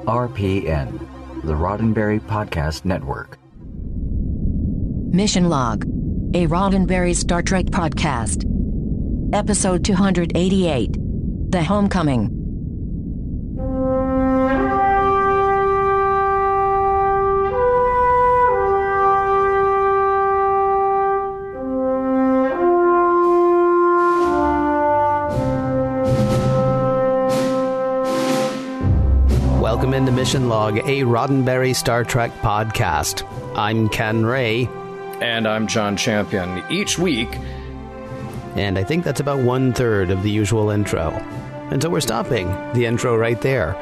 RPN, the Roddenberry Podcast Network. Mission Log, a Roddenberry Star Trek podcast. Episode 288, The Homecoming. Welcome into Mission Log, a Roddenberry Star Trek podcast. I'm Ken Ray. And I'm John Champion. Each week... And I think that's about 1/3 of the usual intro. And so we're stopping the intro right there,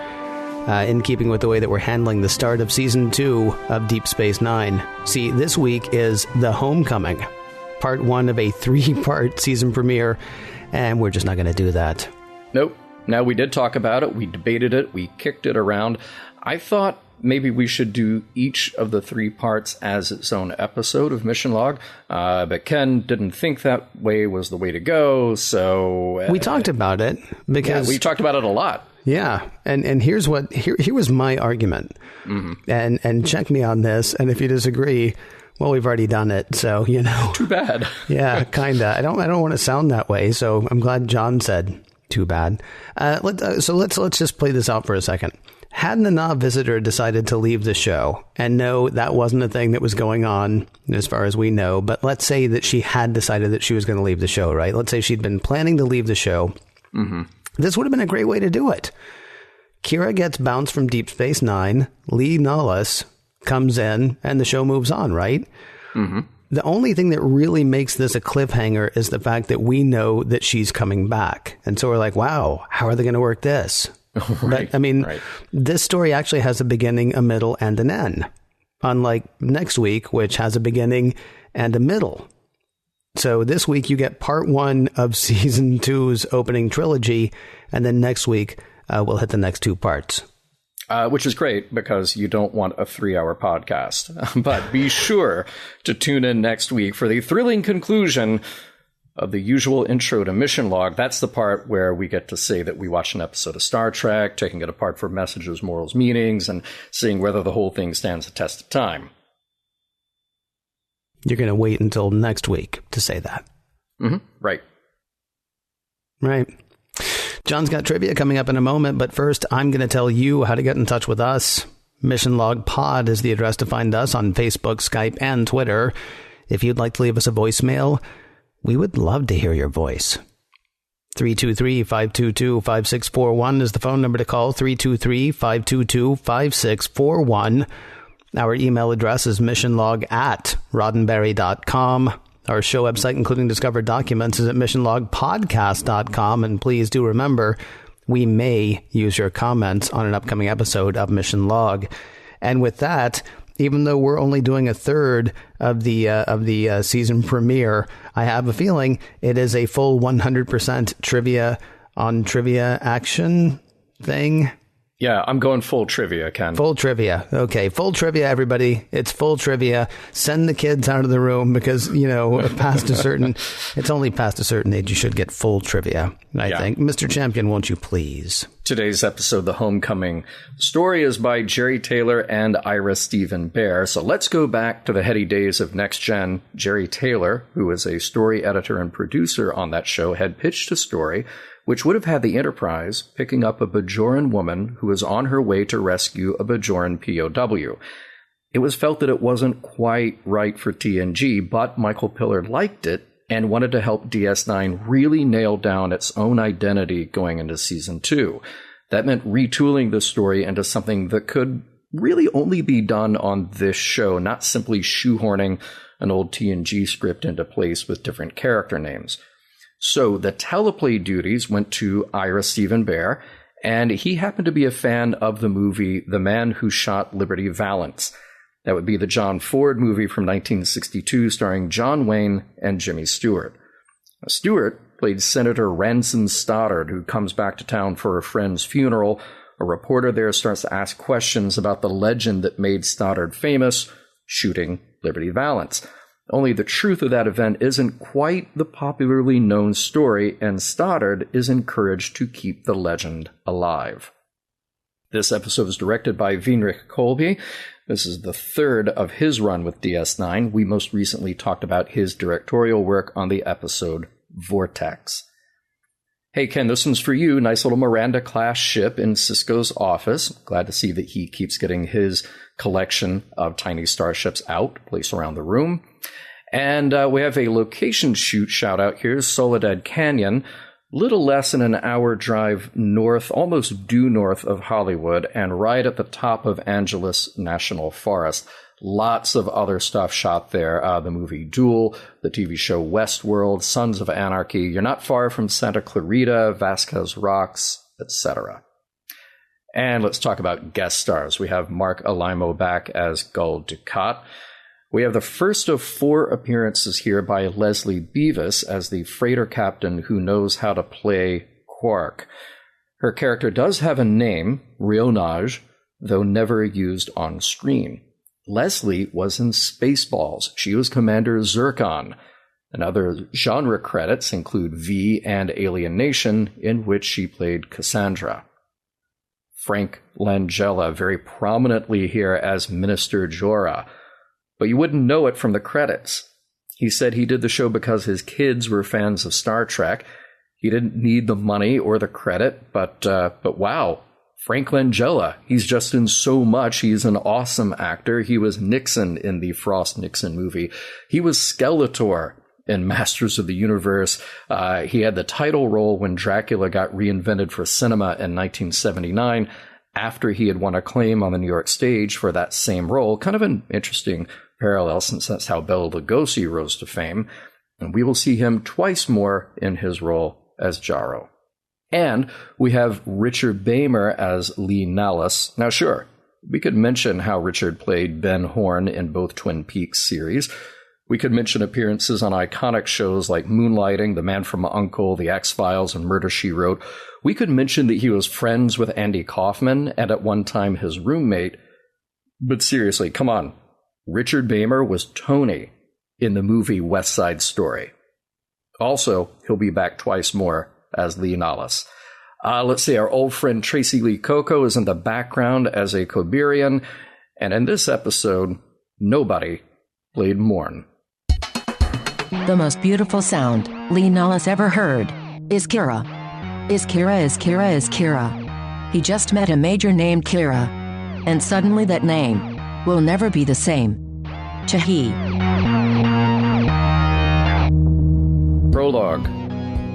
in keeping with the way that we're handling the start of Season 2 of Deep Space Nine. See, this week is The Homecoming, part 1 of a 3-part season premiere, and we're just not going to do that. Nope. Now, we did talk about it, we debated it, we kicked it around. I thought maybe we should do each of the 3 parts as its own episode of Mission Log, but Ken didn't think that way was the way to go, so... we talked about it, because... Yeah, we talked about it a lot. Yeah, and here was my argument, and check me on this, and if you disagree... Well, we've already done it, so, you know... Too bad. Yeah, kinda. I don't want to sound that way, so I'm glad John said... Too bad. Let's just play this out for a second. Had Nana Visitor decided to leave the show, and no, that wasn't a thing that was going on as far as we know, but let's say that she had decided that she was going to leave the show, right? Let's say she'd been planning to leave the show. Mm-hmm. This would have been a great way to do it. Kira gets bounced from Deep Space Nine, Lee Nullis comes in, and the show moves on, right? Mm-hmm. The only thing that really makes this a cliffhanger is the fact that we know that she's coming back. And so we're like, wow, how are they going to work this? Right, but, I mean, right. This story actually has a beginning, a middle, and an end. Unlike next week, which has a beginning and a middle. So this week you get part 1 of season 2's opening trilogy. And then next week we'll hit the next 2 parts. Which is great because you don't want a 3-hour podcast. But be sure to tune in next week for the thrilling conclusion of the usual intro to Mission Log. That's the part where we get to say that we watched an episode of Star Trek, taking it apart for messages, morals, meanings, and seeing whether the whole thing stands the test of time. You're going to wait until next week to say that. Mm-hmm. Right. Right. John's got trivia coming up in a moment, but first I'm going to tell you how to get in touch with us. Mission Log Pod is the address to find us on Facebook, Skype, and Twitter. If you'd like to leave us a voicemail, we would love to hear your voice. 323-522-5641 is the phone number to call, 323-522-5641. Our email address is missionlog@roddenberry.com. Our show website, including discovered documents, is at missionlogpodcast.com. And please do remember, we may use your comments on an upcoming episode of Mission Log. And with that, even though we're only doing a third of the season premiere, I have a feeling it is a full 100% trivia on trivia action thing. Yeah, I'm going full trivia, Ken. Full trivia. Okay, full trivia, everybody. It's full trivia. Send the kids out of the room because, you know, it's only past a certain age you should get full trivia, I think. Mr. Champion, won't you please? Today's episode, The Homecoming. The story is by Jerry Taylor and Ira Stephen Bear. So let's go back to the heady days of Next Gen. Jerry Taylor, who is a story editor and producer on that show, had pitched a story which would have had the Enterprise picking up a Bajoran woman who was on her way to rescue a Bajoran POW. It was felt that it wasn't quite right for TNG, but Michael Pillard liked it and wanted to help DS9 really nail down its own identity going into Season 2. That meant retooling the story into something that could really only be done on this show, not simply shoehorning an old TNG script into place with different character names. So the teleplay duties went to Ira Stephen Bear, and he happened to be a fan of the movie The Man Who Shot Liberty Valance. That would be the John Ford movie from 1962 starring John Wayne and Jimmy Stewart. Stewart played Senator Ransom Stoddard, who comes back to town for a friend's funeral. A reporter there starts to ask questions about the legend that made Stoddard famous, shooting Liberty Valance. Only the truth of that event isn't quite the popularly known story, and Stoddard is encouraged to keep the legend alive. This episode is directed by Heinrich Kolbe. This is the third of his run with DS9. We most recently talked about his directorial work on the episode Vortex. Hey, Ken, this one's for you. Nice little Miranda-class ship in Sisko's office. Glad to see that he keeps getting his collection of tiny starships out, placed around the room. And we have a location shoot shout-out here, Soledad Canyon. Little less than an hour drive north, almost due north of Hollywood, and right at the top of Angeles National Forest. Lots of other stuff shot there. The movie Duel, the TV show Westworld, Sons of Anarchy. You're not far from Santa Clarita, Vasquez Rocks, etc. And let's talk about guest stars. We have Mark Alaimo back as Gul Dukat. We have the first of 4 appearances here by Leslie Beavis as the freighter captain who knows how to play Quark. Her character does have a name, Rionage, though never used on screen. Leslie was in Spaceballs. She was Commander Zircon. And other genre credits include V and Alien Nation, in which she played Cassandra. Frank Langella very prominently here as Minister Jorah. But you wouldn't know it from the credits. He said he did the show because his kids were fans of Star Trek. He didn't need the money or the credit, but wow, Frank Langella, he's just in so much. He's an awesome actor. He was Nixon in the Frost-Nixon movie. He was Skeletor in Masters of the Universe. He had the title role when Dracula got reinvented for cinema in 1979, after he had won acclaim on the New York stage for that same role. Kind of an interesting parallel, since that's how Bela Lugosi rose to fame. And we will see him twice more in his role as Jaro. And we have Richard Beymer as Lee Nallis. Now, sure, we could mention how Richard played Ben Horne in both Twin Peaks series. We could mention appearances on iconic shows like Moonlighting, The Man from U.N.C.L.E., The X-Files, and Murder, She Wrote. We could mention that he was friends with Andy Kaufman and at one time his roommate. But seriously, come on. Richard Beymer was Tony in the movie West Side Story. Also, he'll be back twice more as Lee Nallis. Let's see, our old friend Tracy Lee Coco is in the background as a Koberian. And in this episode, nobody played Morn. The most beautiful sound Lee Nallis ever heard is Kira. Is Kira. He just met a major named Kira. And suddenly that name will never be the same. Chahi. Prologue.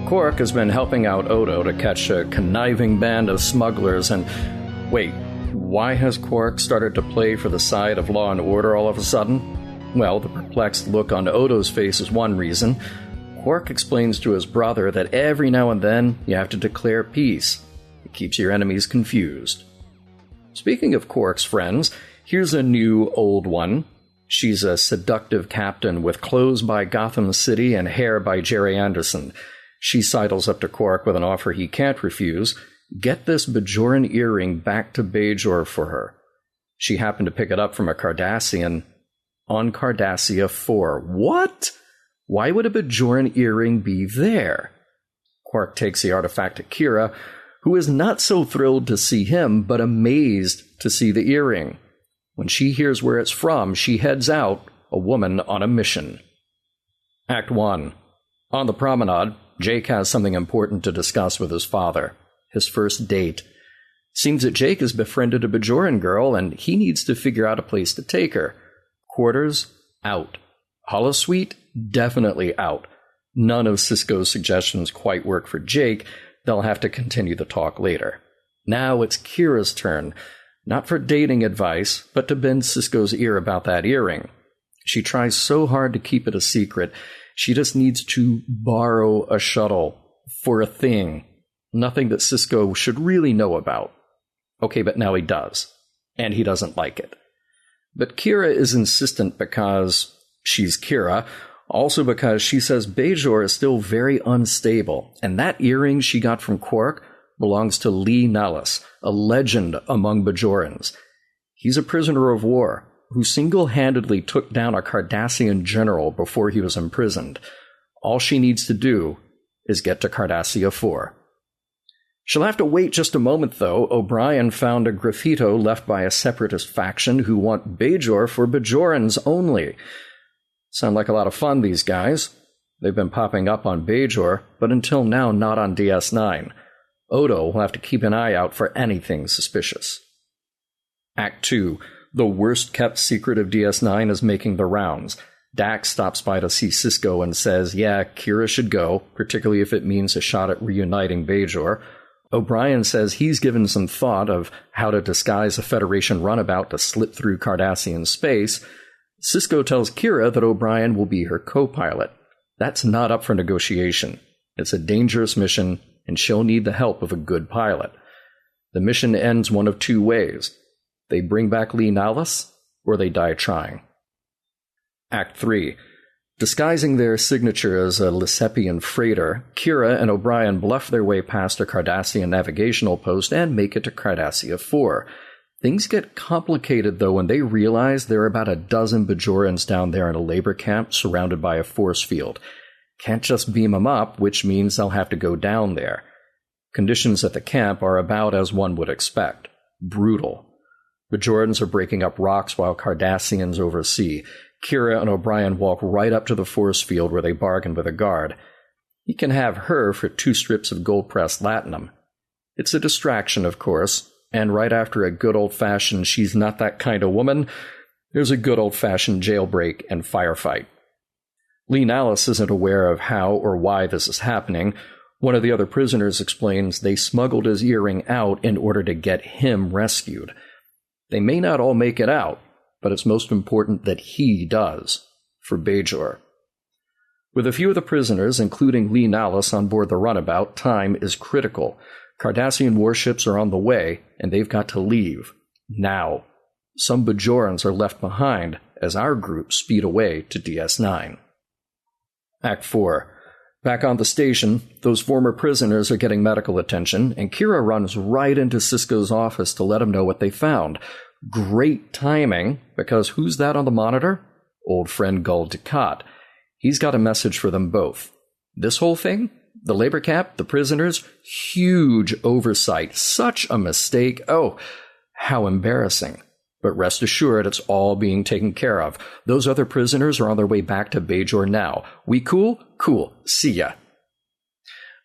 Quark has been helping out Odo to catch a conniving band of smugglers, and wait, why has Quark started to play for the side of law and order all of a sudden? Well, the perplexed look on Odo's face is one reason. Quark explains to his brother that every now and then you have to declare peace. It keeps your enemies confused. Speaking of Quark's friends, here's a new old one. She's a seductive captain with clothes by Gotham City and hair by Jerry Anderson. She sidles up to Quark with an offer he can't refuse. Get this Bajoran earring back to Bajor for her. She happened to pick it up from a Cardassian on Cardassia 4. What? Why would a Bajoran earring be there? Quark takes the artifact to Kira, who is not so thrilled to see him, but amazed to see the earring. When she hears where it's from, she heads out, a woman on a mission. Act 1. On the promenade, Jake has something important to discuss with his father. His first date. Seems that Jake has befriended a Bajoran girl, and he needs to figure out a place to take her. Quarters? Out. Holosuite? Definitely out. None of Sisko's suggestions quite work for Jake. They'll have to continue the talk later. Now it's Kira's turn. Not for dating advice, but to bend Sisko's ear about that earring. She tries so hard to keep it a secret. She just needs to borrow a shuttle for a thing. Nothing that Sisko should really know about. Okay, but now he does. And he doesn't like it. But Kira is insistent because she's Kira. Also because she says Bajor is still very unstable. And that earring she got from Quark belongs to Lee Nallis, a legend among Bajorans. He's a prisoner of war who single-handedly took down a Cardassian general before he was imprisoned. All she needs to do is get to Cardassia 4. She'll have to wait just a moment, though. O'Brien found a graffito left by a separatist faction who want Bajor for Bajorans only. Sound like a lot of fun, these guys. They've been popping up on Bajor, but until now not on DS9. Odo will have to keep an eye out for anything suspicious. Act 2. The worst-kept secret of DS9 is making the rounds. Dax stops by to see Sisko and says, yeah, Kira should go, particularly if it means a shot at reuniting Bajor. O'Brien says he's given some thought of how to disguise a Federation runabout to slip through Cardassian space. Sisko tells Kira that O'Brien will be her co-pilot. That's not up for negotiation. It's a dangerous mission, and she'll need the help of a good pilot. The mission ends one of two ways. They bring back Lee Nalas, or they die trying. Act 3. Disguising their signature as a Lysepian freighter, Kira and O'Brien bluff their way past a Cardassian navigational post and make it to Cardassia 4. Things get complicated, though, when they realize there are about a dozen Bajorans down there in a labor camp surrounded by a force field. Can't just beam them up, which means they'll have to go down there. Conditions at the camp are about as one would expect. Brutal. Bajorans are breaking up rocks while Cardassians oversee. Kira and O'Brien walk right up to the force field where they bargain with a guard. He can have her for 2 strips of gold-pressed latinum. It's a distraction, of course, and right after a good old-fashioned she's not that kind of woman, there's a good old-fashioned jailbreak and firefight. Lee Nalas isn't aware of how or why this is happening. One of the other prisoners explains they smuggled his earring out in order to get him rescued. They may not all make it out, but it's most important that he does, for Bajor. With a few of the prisoners, including Lee Nalas, on board the runabout, time is critical. Cardassian warships are on the way, and they've got to leave. Now. Some Bajorans are left behind as our group speed away to DS9. Act 4. Back on the station, those former prisoners are getting medical attention, and Kira runs right into Sisko's office to let him know what they found. Great timing, because who's that on the monitor? Old friend Gul Dukat. He's got a message for them both. This whole thing? The labor camp? The prisoners? Huge oversight. Such a mistake. Oh, how embarrassing. But rest assured, it's all being taken care of. Those other prisoners are on their way back to Bajor now. We cool? Cool. See ya.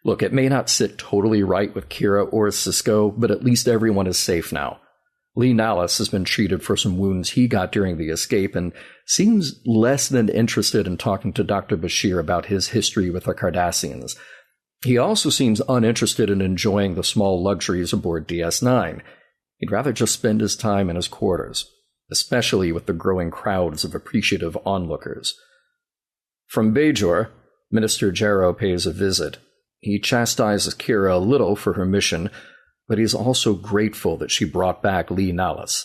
Look, it may not sit totally right with Kira or Sisko, but at least everyone is safe now. Lee Nalas has been treated for some wounds he got during the escape and seems less than interested in talking to Dr. Bashir about his history with the Cardassians. He also seems uninterested in enjoying the small luxuries aboard DS9. He'd rather just spend his time in his quarters, especially with the growing crowds of appreciative onlookers. From Bajor, Minister Jarrow pays a visit. He chastises Kira a little for her mission, but he's also grateful that she brought back Lee Nalas.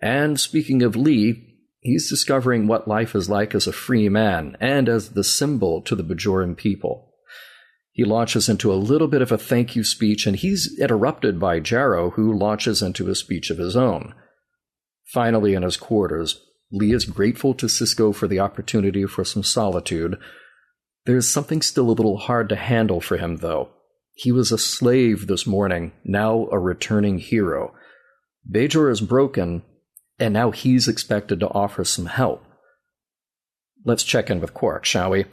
And speaking of Lee, he's discovering what life is like as a free man and as the symbol to the Bajoran people. He launches into a little bit of a thank you speech, and he's interrupted by Jarrow, who launches into a speech of his own. Finally, in his quarters, Lee is grateful to Sisko for the opportunity for some solitude. There's something still a little hard to handle for him, though. He was a slave this morning, now a returning hero. Bajor is broken, and now he's expected to offer some help. Let's check in with Quark, shall we?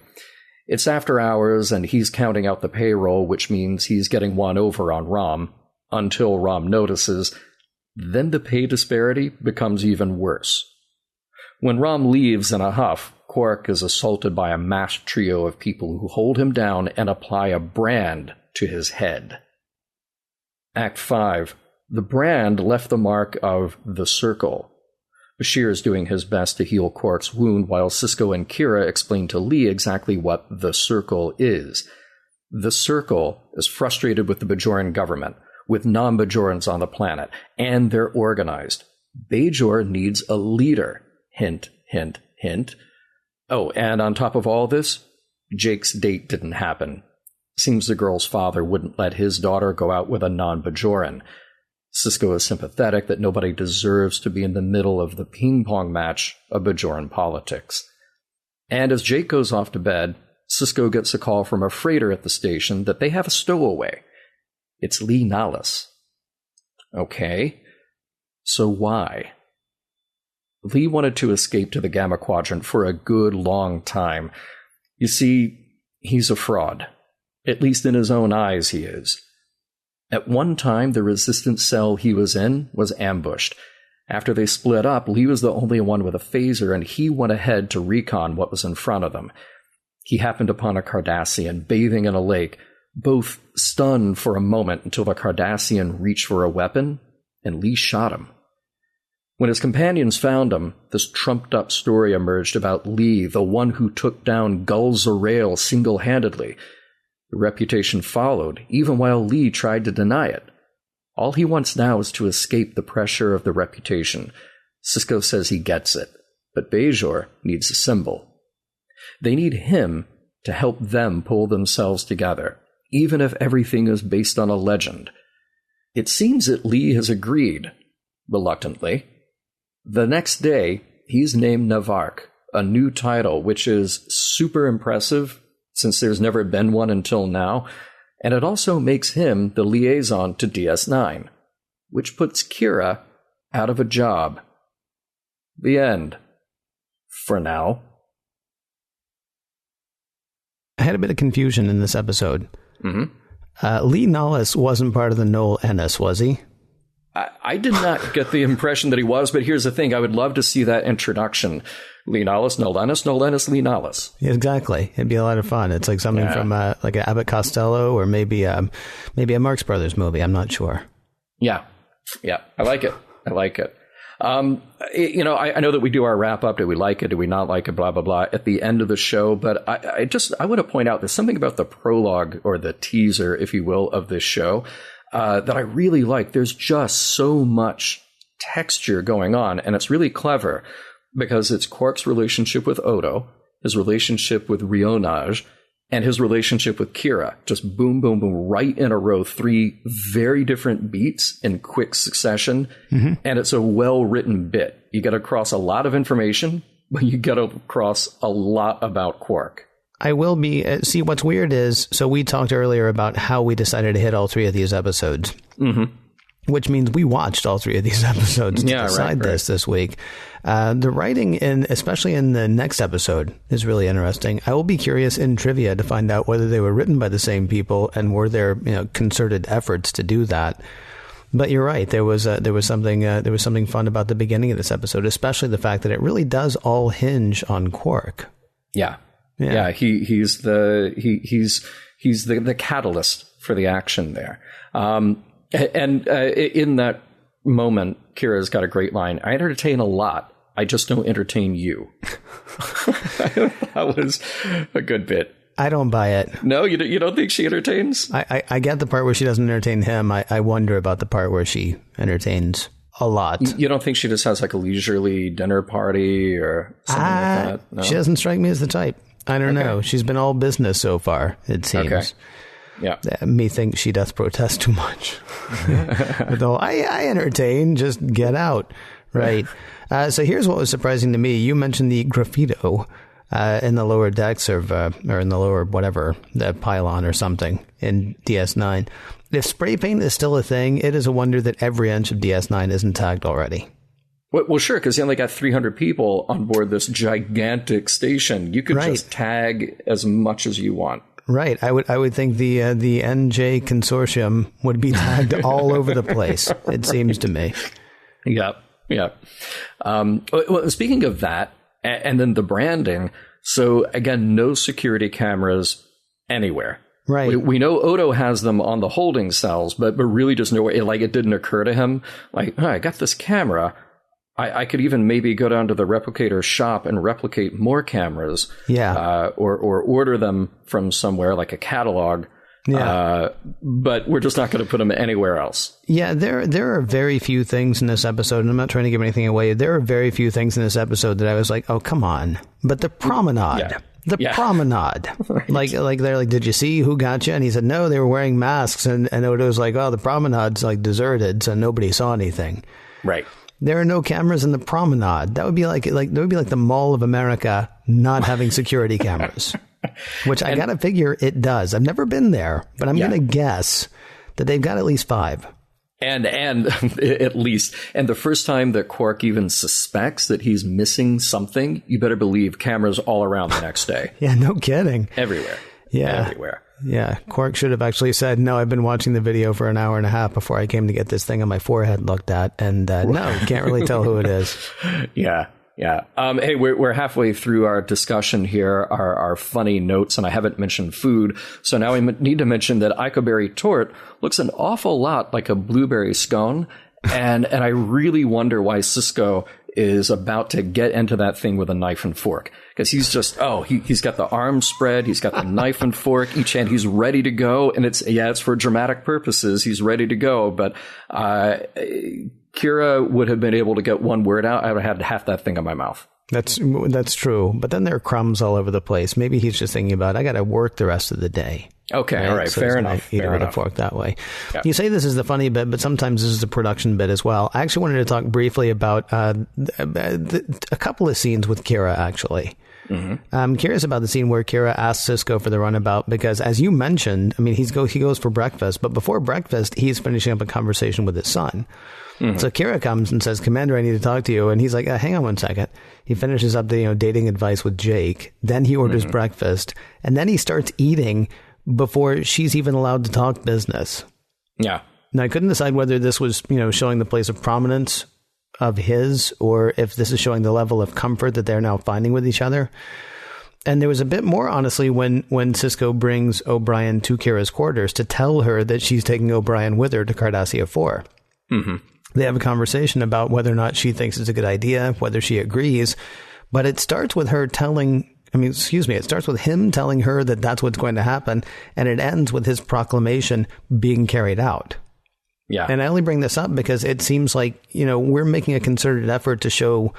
It's after hours, and he's counting out the payroll, which means he's getting one over on Rom, until Rom notices. Then the pay disparity becomes even worse. When Rom leaves in a huff, Quark is assaulted by a masked trio of people who hold him down and apply a brand to his head. Act 5. The brand left the mark of the Circle. Bashir is doing his best to heal Quark's wound while Sisko and Kira explain to Lee exactly what the Circle is. The Circle is frustrated with the Bajoran government, with non-Bajorans on the planet, and they're organized. Bajor needs a leader. Hint, hint, hint. Oh, and on top of all this, Jake's date didn't happen. Seems the girl's father wouldn't let his daughter go out with a non-Bajoran. Sisko is sympathetic that nobody deserves to be in the middle of the ping-pong match of Bajoran politics. And as Jake goes off to bed, Sisko gets a call from a freighter at the station that they have a stowaway. It's Lee Nallis. Okay, so why? Lee wanted to escape to the Gamma Quadrant for a good long time. You see, he's a fraud. At least in his own eyes, he is. At one time, the resistance cell he was in was ambushed. After they split up, Lee was the only one with a phaser, and he went ahead to recon what was in front of them. He happened upon a Cardassian bathing in a lake, both stunned for a moment until the Cardassian reached for a weapon, and Lee shot him. When his companions found him, this trumped-up story emerged about Lee, the one who took down Gul Zarail single-handedly. The reputation followed, even while Lee tried to deny it. All he wants now is to escape the pressure of the reputation. Sisko says he gets it, but Bajor needs a symbol. They need him to help them pull themselves together, even if everything is based on a legend. It seems that Lee has agreed, reluctantly. The next day, he's named Navark, a new title, which is super impressive since there's never been one until now, and it also makes him the liaison to DS9, which puts Kira out of a job. The end. For now. I had a bit of confusion in this episode. Mm-hmm. Lee Nallis wasn't part of the Noel Ennis, was he? I did not get the impression that he was, but here's the thing. I would love to see that introduction. Lee Nallis, Noel Ennis, Noel Ennis, Lee Nallis. Yeah, exactly. It'd be a lot of fun. It's like something from like an Abbott Costello or maybe a Marx Brothers movie. I'm not sure. Yeah. I like it. I know that we do our wrap up. Do we like it? Do we not like it? Blah, blah, blah at the end of the show. But I want to point out there's something about the prologue or the teaser, if you will, of this show that I really like. There's just so much texture going on, and it's really clever because it's Quark's relationship with Odo, his relationship with Rionaj, and his relationship with Kira. Just boom, boom, boom, right in a row. 3 very different beats in quick succession. Mm-hmm. And it's a well-written bit. You get across a lot of information, but you get across a lot about Quark. I will be... see, what's weird is... So we talked earlier about how we decided to hit all 3 of these episodes. Mm-hmm. Which means we watched all 3 of these episodes to decide this week. The writing, especially in the next episode, is really interesting. I will be curious in trivia to find out whether they were written by the same people and were there concerted efforts to do that. But you're right. There was something fun about the beginning of this episode, especially the fact that it really does all hinge on Quark. Yeah. He's the catalyst for the action there. And in that moment, Kira's got a great line. I entertain a lot. I just don't entertain you. That was a good bit. I don't buy it. No, you don't think she entertains? I get the part where she doesn't entertain him. I wonder about the part where she entertains a lot. You don't think she just has like a leisurely dinner party or something like that? No? She doesn't strike me as the type. I don't know. She's been all business so far, it seems. Okay. Yeah. Methinks she doth protest too much. Though I entertain, just get out. Right. So here's what was surprising to me. You mentioned the graffito in the lower decks or in the lower whatever, the pylon or something in DS9. If spray paint is still a thing, it is a wonder that every inch of DS9 isn't tagged already. Well, sure, because you only got 300 people on board this gigantic station. You could just tag as much as you want. Right. I would think the NJ consortium would be tagged all over the place, it seems to me. Yeah. Well, speaking of that, and then the branding, so again, no security cameras anywhere. Right. We know Odo has them on the holding cells, but really just nowhere. It didn't occur to him. I got this camera. I could even maybe go down to the replicator shop and replicate more cameras. Yeah. Or order them from somewhere like a catalog. Yeah. But we're just not going to put them anywhere else. Yeah, there are very few things in this episode, and I'm not trying to give anything away. There are very few things in this episode that I was like, oh, come on. But the promenade. Yeah. The promenade. Right. Like they're like, did you see who got you? And he said, no, they were wearing masks. And Odo's like, oh, the promenade's deserted, so nobody saw anything. Right. There are no cameras in the promenade. That would be like the Mall of America not having security cameras, which I got to figure it does. I've never been there, but I'm going to guess that they've got at least 5. And at least, and the first time that Quark even suspects that he's missing something, you better believe cameras all around the next day. Yeah, no kidding. Everywhere. Yeah. Everywhere. Yeah. Quark should have actually said, no, I've been watching the video for an hour and a half before I came to get this thing on my forehead looked at. And no, can't really tell who it is. Yeah. Yeah. Hey, we're halfway through our discussion here, our funny notes, and I haven't mentioned food. So now we need to mention that Icoberry Tort looks an awful lot like a blueberry scone. And I really wonder why Sisko is about to get into that thing with a knife and fork. Because he's just, he's got the arms spread. He's got the knife and fork each hand. He's ready to go. And it's for dramatic purposes. He's ready to go. But, Kira would have been able to get one word out. I would have had half that thing in my mouth. That's true. But then there are crumbs all over the place. Maybe he's just thinking about, I got to work the rest of the day. Okay. Right? All right. So fair enough. Eat with a fork that way. Yeah. You say this is the funny bit, but sometimes this is the production bit as well. I actually wanted to talk briefly about a couple of scenes with Kira, actually. Mm-hmm. I'm curious about the scene where Kira asks Sisko for the runabout, because as you mentioned, I mean, he goes for breakfast, but before breakfast, he's finishing up a conversation with his son. Mm-hmm. So Kira comes and says, Commander, I need to talk to you. And he's like, hang on one second. He finishes up the dating advice with Jake. Then he orders breakfast. And then he starts eating before she's even allowed to talk business. Yeah. Now, I couldn't decide whether this was, showing the place of prominence of his, or if this is showing the level of comfort that they're now finding with each other. And there was a bit more, honestly, when Sisko brings O'Brien to Kira's quarters to tell her that she's taking O'Brien with her to Cardassia 4. Mm-hmm. They have a conversation about whether or not she thinks it's a good idea, whether she agrees. But it starts with her it starts with him telling her that that's what's going to happen. And it ends with his proclamation being carried out. Yeah. And I only bring this up because it seems like, we're making a concerted effort to show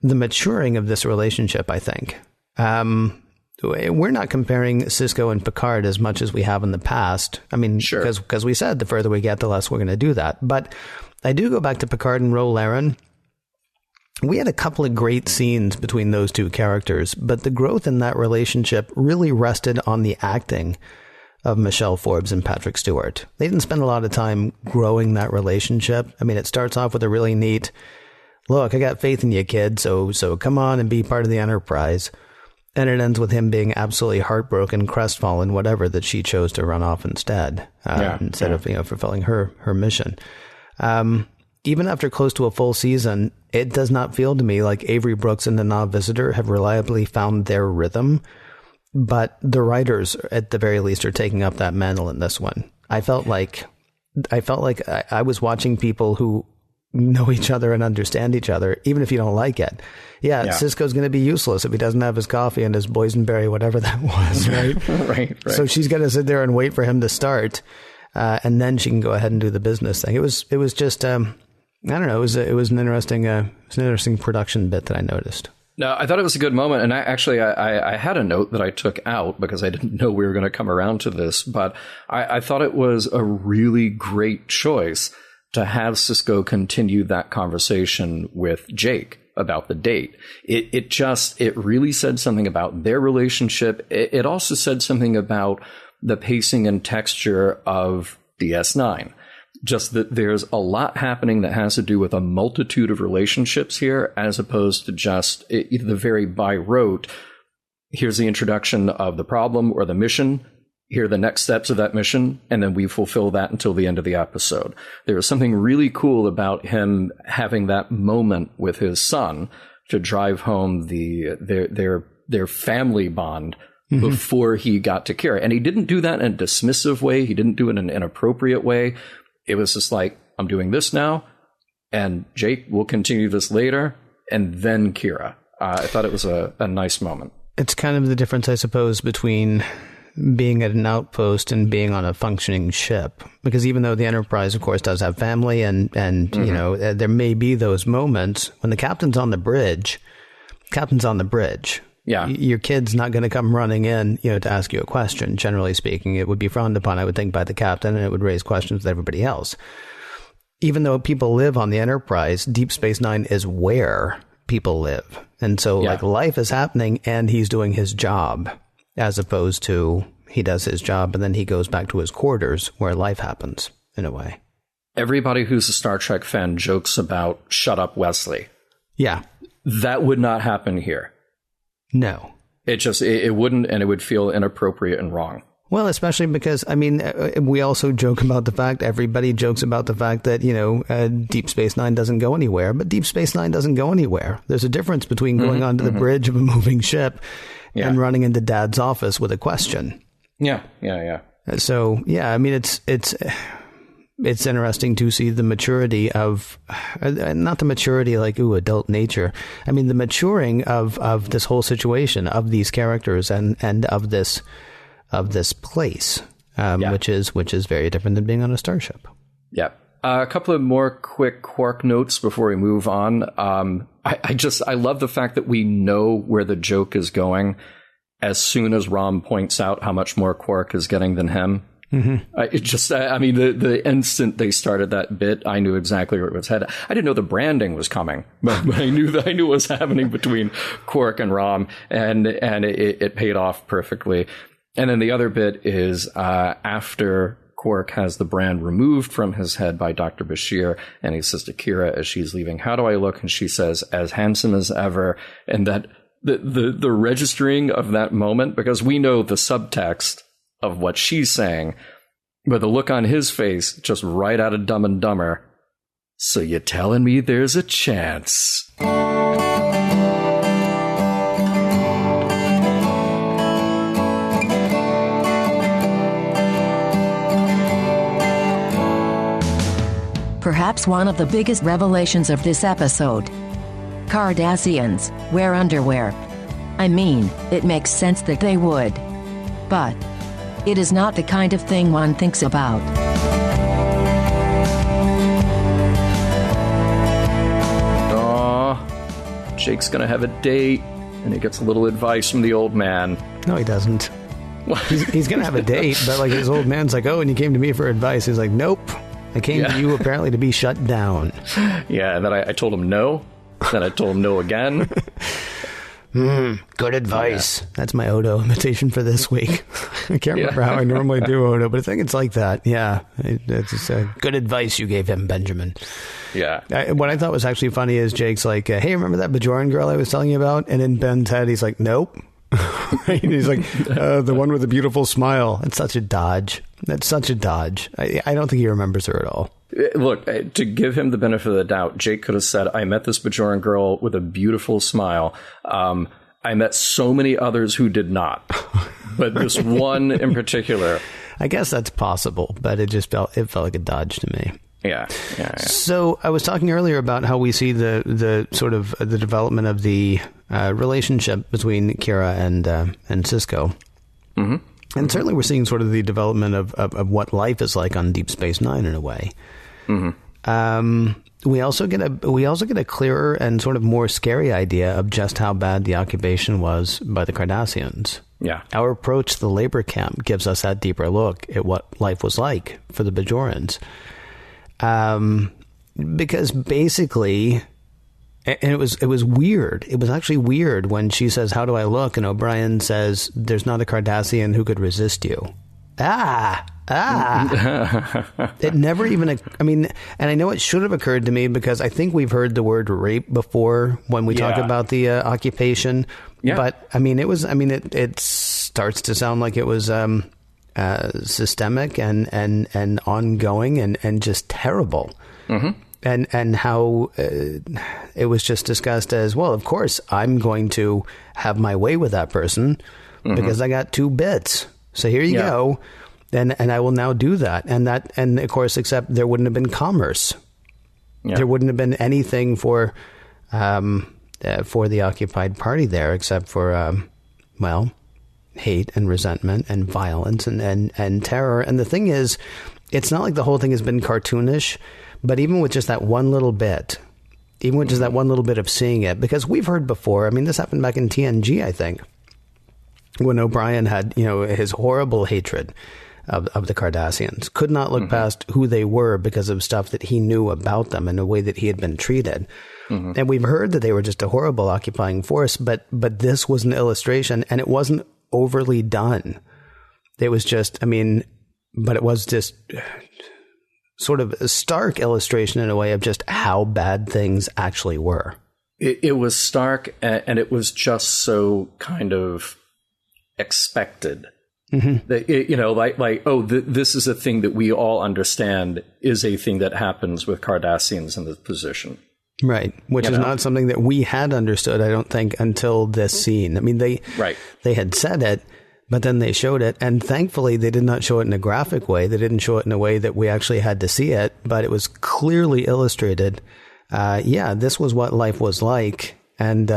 the maturing of this relationship, I think. We're not comparing Sisko and Picard as much as we have in the past. I mean, sure, because we said the further we get, the less we're going to do that. But I do go back to Picard and Ro Laren. We had a couple of great scenes between those two characters, but the growth in that relationship really rested on the acting of Michelle Forbes and Patrick Stewart. They didn't spend a lot of time growing that relationship. I mean, it starts off with a really neat, look, I got faith in you, kid, so come on and be part of the Enterprise. And it ends with him being absolutely heartbroken, crestfallen, whatever, that she chose to run off instead of fulfilling her mission. Even after close to a full season, it does not feel to me like Avery Brooks and the Na'vi Visitor have reliably found their rhythm. But the writers, at the very least, are taking up that mantle in this one. I felt like I was watching people who know each other and understand each other, even if you don't like it. Yeah. Sisko's going to be useless if he doesn't have his coffee and his boysenberry, whatever that was, right? right. So she's going to sit there and wait for him to start, and then she can go ahead and do the business thing. It was just, I don't know. It was an interesting production bit that I noticed. No, I thought it was a good moment, and I had a note that I took out because I didn't know we were going to come around to this, but I thought it was a really great choice to have Sisko continue that conversation with Jake about the date. It really said something about their relationship. It also said something about the pacing and texture of DS9. Just that there's a lot happening that has to do with a multitude of relationships here, as opposed to just the very by rote, here's the introduction of the problem or the mission, here are the next steps of that mission, and then we fulfill that until the end of the episode. There was something really cool about him having that moment with his son to drive home their family bond before he got to Kira. And he didn't do that in a dismissive way. He didn't do it in an inappropriate way. It was just like, I'm doing this now, and Jake will continue this later, and then Kira. I thought it was a nice moment. It's kind of the difference, I suppose, between being at an outpost and being on a functioning ship. Because even though the Enterprise, of course, does have family, and there may be those moments when the captain's on the bridge. Yeah. Your kid's not going to come running in, to ask you a question. Generally speaking, it would be frowned upon, I would think, by the captain, and it would raise questions with everybody else. Even though people live on the Enterprise, Deep Space Nine is where people live. And so life is happening and he's doing his job, as opposed to, he does his job, and then he goes back to his quarters where life happens, in a way. Everybody who's a Star Trek fan jokes about "Shut up, Wesley." Yeah. That would not happen here. No. It wouldn't, and it would feel inappropriate and wrong. Well, especially because, I mean, we also joke about the fact, everybody jokes about the fact that, Deep Space Nine doesn't go anywhere, but Deep Space Nine doesn't go anywhere. There's a difference between going onto the bridge of a moving ship and running into Dad's office with a question. Yeah. So, yeah, I mean, it's interesting to see the maturity of, not the maturity like, adult nature. I mean, the maturing of this whole situation, of these characters and of this place, which is very different than being on a starship. Yeah. A couple of more quick Quark notes before we move on. I love the fact that we know where the joke is going as soon as Rom points out how much more Quark is getting than him. Mm-hmm. The instant they started that bit, I knew exactly where it was headed. I didn't know the branding was coming, but I knew what was happening between Quark and Rom, and it paid off perfectly. And then the other bit is after Quark has the brand removed from his head by Dr. Bashir, and he says to Kira as she's leaving, "How do I look?" And she says, "As handsome as ever." And that the registering of that moment, because we know the subtext of what she's saying, but the look on his face, just right out of Dumb and Dumber. "So you're telling me there's a chance?" Perhaps one of the biggest revelations of this episode. Cardassians wear underwear. I mean, it makes sense that they would. But it is not the kind of thing one thinks about. Aw, Jake's gonna have a date, and he gets a little advice from the old man. No, he doesn't. He's gonna have a date, but like his old man's like, "Oh, and you came to me for advice." He's like, "Nope. I came to you apparently to be shut down." Yeah, and then I told him no. Then I told him no again. Good advice. Yeah. That's my Odo imitation for this week. I can't remember how I normally do Odo, but I think it's like that. Yeah. It's just good advice you gave him, Benjamin. Yeah. What I thought was actually funny is Jake's like, "Hey, remember that Bajoran girl I was telling you about?" And in Ben's head, he's like, "Nope." Right? He's like, "The one with the beautiful smile." It's such a dodge. That's such a dodge. I don't think he remembers her at all. Look, to give him the benefit of the doubt, Jake could have said, "I met this Bajoran girl with a beautiful smile. I met so many others who did not, but this one in particular." I guess that's possible, but it felt like a dodge to me. Yeah. So I was talking earlier about how we see the sort of the development of the relationship between Kira and Cisco. Mm-hmm. And certainly we're seeing sort of the development of what life is like on Deep Space Nine in a way. Mm-hmm. We also get a clearer and sort of more scary idea of just how bad the occupation was by the Cardassians. Yeah. Our approach to the labor camp gives us that deeper look at what life was like for the Bajorans. Because basically, and it was weird. It was actually weird when she says, "How do I look?" and O'Brien says, "There's not a Cardassian who could resist you." It never even, I mean, and I know it should have occurred to me because I think we've heard the word rape before when we talk about the occupation. Yeah. But I mean, it starts to sound like it was systemic and ongoing and just terrible. Mm-hmm. And how it was just discussed as, well, of course, I'm going to have my way with that person because I got 2 bits. So here you go. And I will now do that. And of course, except there wouldn't have been commerce. Yeah. There wouldn't have been anything for the occupied party there except for, hate and resentment and violence and terror. And the thing is, it's not like the whole thing has been cartoonish. But even with just that one little bit, of seeing it, because we've heard before, I mean, this happened back in TNG, I think, when O'Brien had, his horrible hatred of the Cardassians, could not look past who they were because of stuff that he knew about them and the way that he had been treated. Mm-hmm. And we've heard that they were just a horrible occupying force, but this was an illustration, and it wasn't overly done. It was just, but it was just sort of a stark illustration in a way of just how bad things actually were. It was stark, and it was just so kind of expected. Mm-hmm. That this is a thing that we all understand is a thing that happens with Cardassians in this position. Right, which is not something that we had understood, I don't think, until this scene. I mean, they had said it, but then they showed it, and thankfully they did not show it in a graphic way. They didn't show it in a way that we actually had to see it, but it was clearly illustrated. This was what life was like, and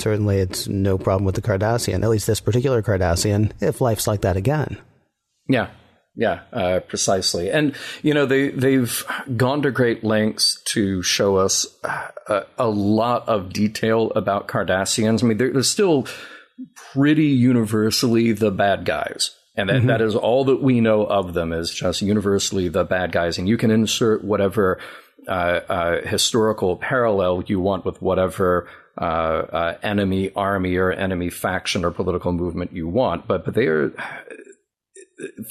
certainly it's no problem with the Cardassian, at least this particular Cardassian, if life's like that again. Yeah, precisely. And, they've gone to great lengths to show us a lot of detail about Cardassians. I mean, they're still pretty universally the bad guys. And that is all that we know of them, is just universally the bad guys. And you can insert whatever historical parallel you want with whatever enemy army or enemy faction or political movement you want. But they are...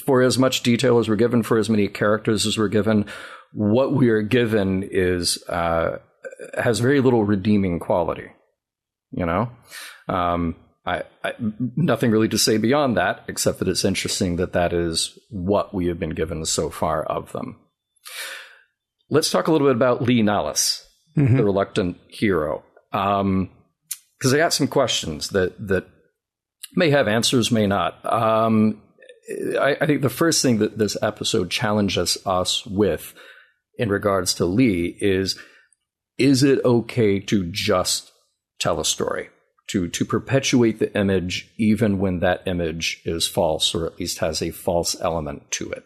For as much detail as we're given, for as many characters as we're given, what we are given is has very little redeeming quality. I nothing really to say beyond that, except that it's interesting that is what we have been given so far of them. Let's talk a little bit about Lee Nallis, the reluctant hero, because I got some questions that may have answers, may not. I think the first thing that this episode challenges us with in regards to Lee is it okay to just tell a story, to perpetuate the image even when that image is false, or at least has a false element to it?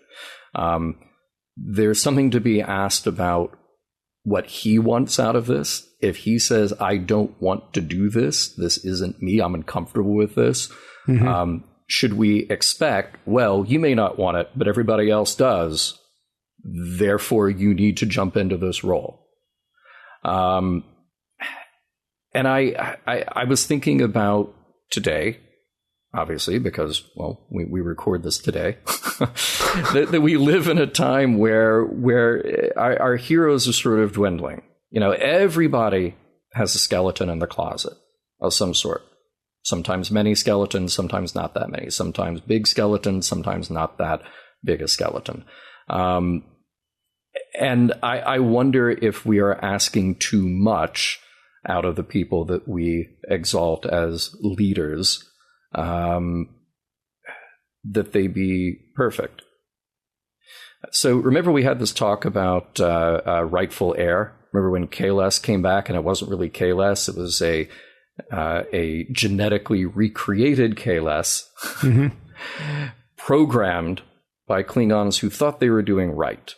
There's something to be asked about what he wants out of this. If he says, I don't want to do this isn't me, I'm uncomfortable with this, should we expect, well, you may not want it, but everybody else does, therefore you need to jump into this role? And I was thinking about today, obviously, because, well, we record this today, that we live in a time where our heroes are sort of dwindling. Everybody has a skeleton in the closet of some sort. Sometimes many skeletons, sometimes not that many. Sometimes big skeletons, sometimes not that big a skeleton. And I wonder if we are asking too much out of the people that we exalt as leaders, that they be perfect. So remember we had this talk about rightful heir. Remember when Kahless came back and it wasn't really Kahless, it was a genetically recreated Kahless, programmed by Klingons who thought they were doing right.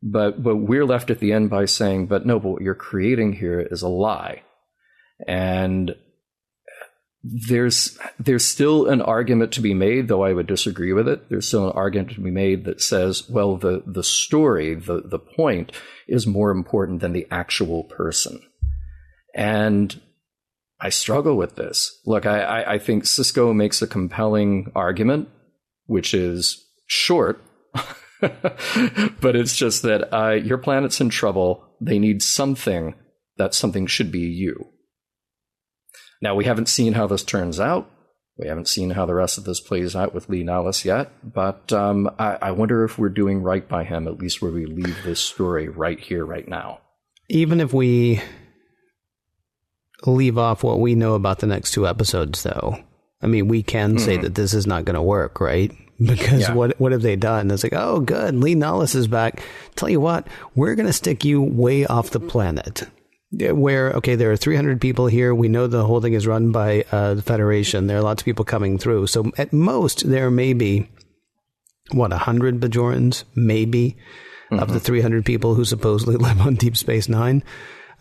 But we're left at the end by saying, but what you're creating here is a lie. And there's still an argument to be made, though I would disagree with it. There's still an argument to be made that says, well, the story, the point is more important than the actual person. And I struggle with this. Look, I think Sisko makes a compelling argument, which is short, but it's just that your planet's in trouble. They need something. That something should be you. Now, we haven't seen how this turns out. We haven't seen how the rest of this plays out with Lee Nallis yet, but I wonder if we're doing right by him, at least where we leave this story right here, right now. Even if we leave off what we know about the next two episodes, though, I mean, we can say that this is not going to work, right? Because what have they done? It's like, oh, good, Lee Nallis is back. Tell you what, we're going to stick you way off the planet. Where, okay, there are 300 people here. We know the whole thing is run by the Federation. There are lots of people coming through. So at most, there may be, 100 Bajorans, maybe, of the 300 people who supposedly live on Deep Space Nine.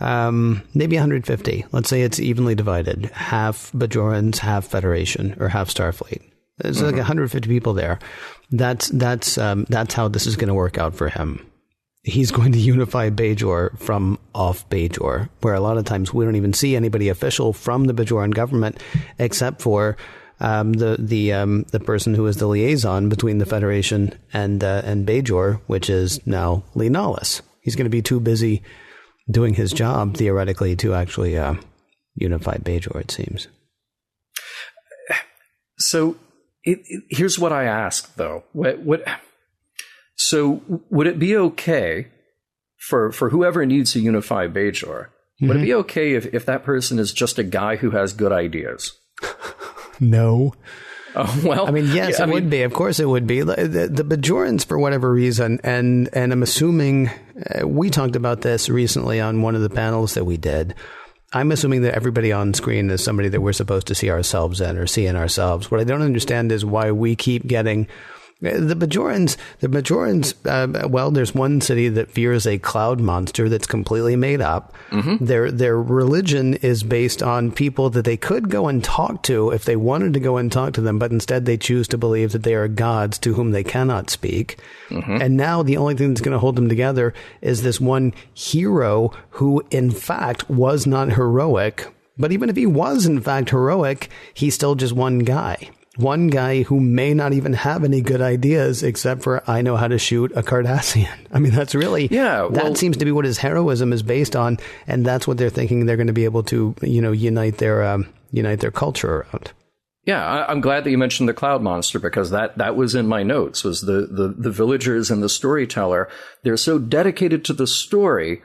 Maybe 150. Let's say it's evenly divided. Half Bajorans, half Federation, or half Starfleet. There's like 150 people there. That's how this is going to work out for him. He's going to unify Bajor from off Bajor, where a lot of times we don't even see anybody official from the Bajoran government, except for the person who is the liaison between the Federation and Bajor, which is now Lee Nollis. He's going to be too busy doing his job, theoretically, to actually unify Bajor, it seems. So here's what I ask, though. So would it be okay for whoever needs to unify Bajor, would it be okay if that person is just a guy who has good ideas? No. Oh, well, I mean, yes, it would be. Of course it would be. The Bajorans, for whatever reason, and I'm assuming we talked about this recently on one of the panels that we did. I'm assuming that everybody on screen is somebody that we're supposed to see ourselves in or see in ourselves. What I don't understand is why we keep getting the Bajorans. Well, there's one city that fears a cloud monster that's completely made up. Mm-hmm. Their religion is based on people that they could go and talk to if they wanted to go and talk to them, but instead they choose to believe that they are gods to whom they cannot speak. Mm-hmm. And now the only thing that's going to hold them together is this one hero who, in fact, was not heroic. But even if he was, in fact, heroic, he's still just one guy. One guy who may not even have any good ideas except for, I know how to shoot a Cardassian. I mean, that's really, that seems to be what his heroism is based on. And that's what they're thinking they're going to be able to, unite their culture around. Yeah, I'm glad that you mentioned the cloud monster, because that was in my notes, was the villagers and the storyteller. They're so dedicated to the story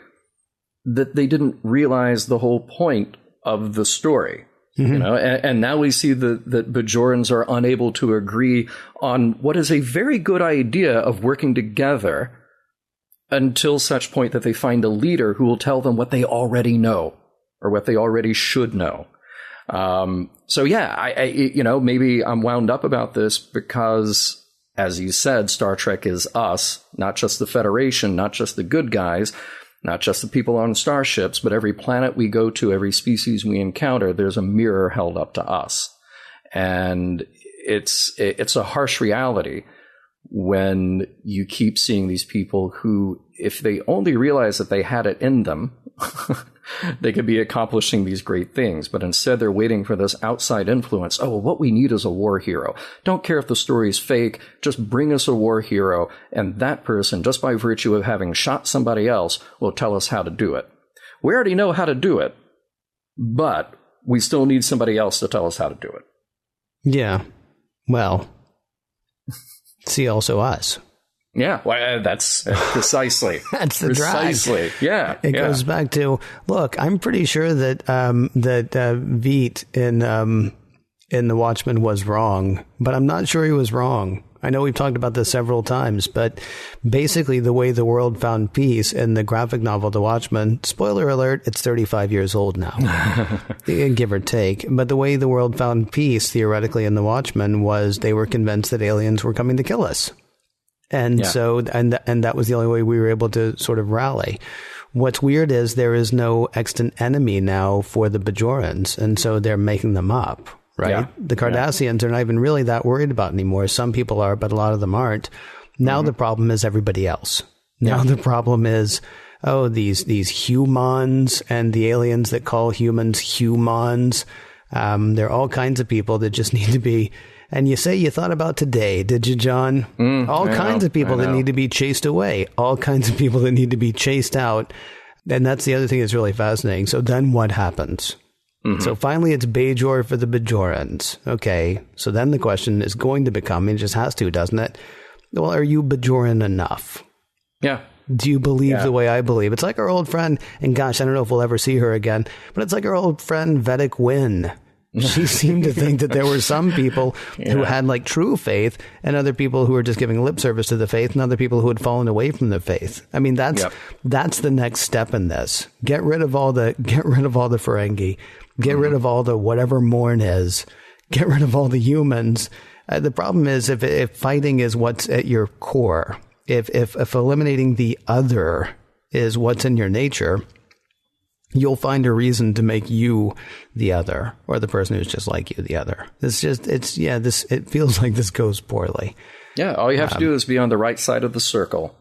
that they didn't realize the whole point of the story. Mm-hmm. And now we see that Bajorans are unable to agree on what is a very good idea of working together until such point that they find a leader who will tell them what they already know or what they already should know. So yeah, I maybe I'm wound up about this because, as you said, Star Trek is us, not just the Federation, not just the good guys, not just the people on starships, but every planet we go to, every species we encounter, there's a mirror held up to us. And it's a harsh reality when you keep seeing these people who, if they only realize that they had it in them, they could be accomplishing these great things. But instead, they're waiting for this outside influence. Oh, well, what we need is a war hero. Don't care if the story's fake. Just bring us a war hero. And that person, just by virtue of having shot somebody else, will tell us how to do it. We already know how to do it, but we still need somebody else to tell us how to do it. Yeah. Well, see also us. Yeah, well, that's precisely. That's the precisely. Drag. Yeah, it goes back to, look, I'm pretty sure that Veet in The Watchmen was wrong, but I'm not sure he was wrong. I know we've talked about this several times, but basically the way the world found peace in the graphic novel The Watchmen, spoiler alert, it's 35 years old now, give or take. But the way the world found peace, theoretically, in The Watchmen was they were convinced that aliens were coming to kill us. And so, and that was the only way we were able to sort of rally. What's weird is there is no extant enemy now for the Bajorans, and so they're making them up, right? Yeah. The Cardassians are not even really that worried about anymore. Some people are, but a lot of them aren't. Now the problem is everybody else. Now the problem is, these humans and the aliens that call humans humans. There are all kinds of people that just need to be. And you say you thought about today, did you, John? All kinds of people that need to be chased away. All kinds of people that need to be chased out. And that's the other thing that's really fascinating. So then what happens? Mm-hmm. So finally it's Bajor for the Bajorans. Okay. So then the question is going to become, it just has to, doesn't it? Well, are you Bajoran enough? Yeah. Do you believe the way I believe? It's like our old friend, and gosh, I don't know if we'll ever see her again, but it's like our old friend Vedic Wynn. She seemed to think that there were some people who had like true faith and other people who were just giving lip service to the faith and other people who had fallen away from the faith. I mean, that's the next step in this. Get rid of all the Ferengi. Get rid of all the whatever Morn is. Get rid of all the humans. The problem is if fighting is what's at your core, if eliminating the other is what's in your nature, you'll find a reason to make you the other, or the person who's just like you the other. It feels like this goes poorly. Yeah, all you have to do is be on the right side of the circle.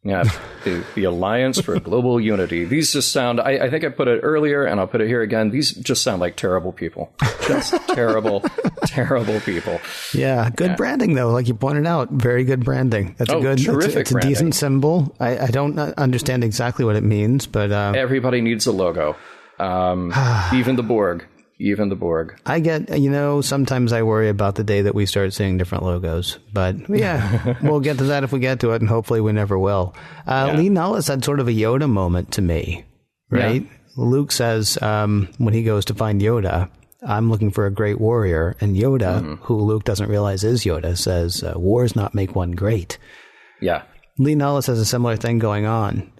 Yeah, the Alliance for Global Unity. These just sound, I think I put it earlier, and I'll put it here again, these just sound like terrible people. Just terrible, terrible people. Yeah, good branding, though, like you pointed out. Very good branding. That's terrific it's a decent symbol. I don't understand exactly what it means, but... everybody needs a logo. Even the Borg. Even the Borg. I get, sometimes I worry about the day that we start seeing different logos. But yeah, we'll get to that if we get to it, and hopefully we never will. Lee Nullis had sort of a Yoda moment to me, right? Yeah. Luke says when he goes to find Yoda, I'm looking for a great warrior. And Yoda, who Luke doesn't realize is Yoda, says, wars not make one great. Yeah. Lee Nullis has a similar thing going on,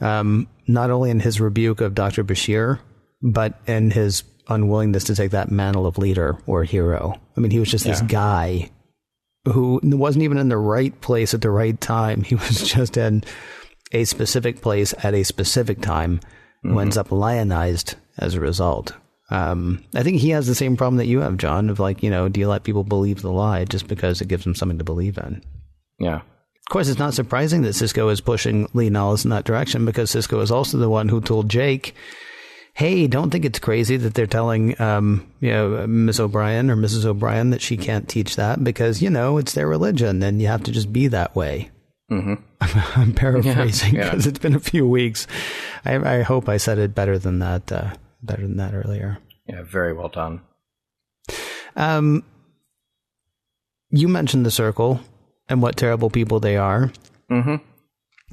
not only in his rebuke of Dr. Bashir, but in his unwillingness to take that mantle of leader or hero. I mean, he was just this guy who wasn't even in the right place at the right time. He was just in a specific place at a specific time, who ends up lionized as a result. I think he has the same problem that you have, John, of like, do you let people believe the lie just because it gives them something to believe in? Yeah. Of course, it's not surprising that Sisko is pushing Lee Nullis in that direction, because Sisko is also the one who told Jake, hey, don't think it's crazy that they're telling, Miss O'Brien or Mrs. O'Brien that she can't teach that because, it's their religion and you have to just be that way. I'm paraphrasing because it's been a few weeks. I hope I said it better than that earlier. Yeah, very well done. You mentioned the Circle and what terrible people they are.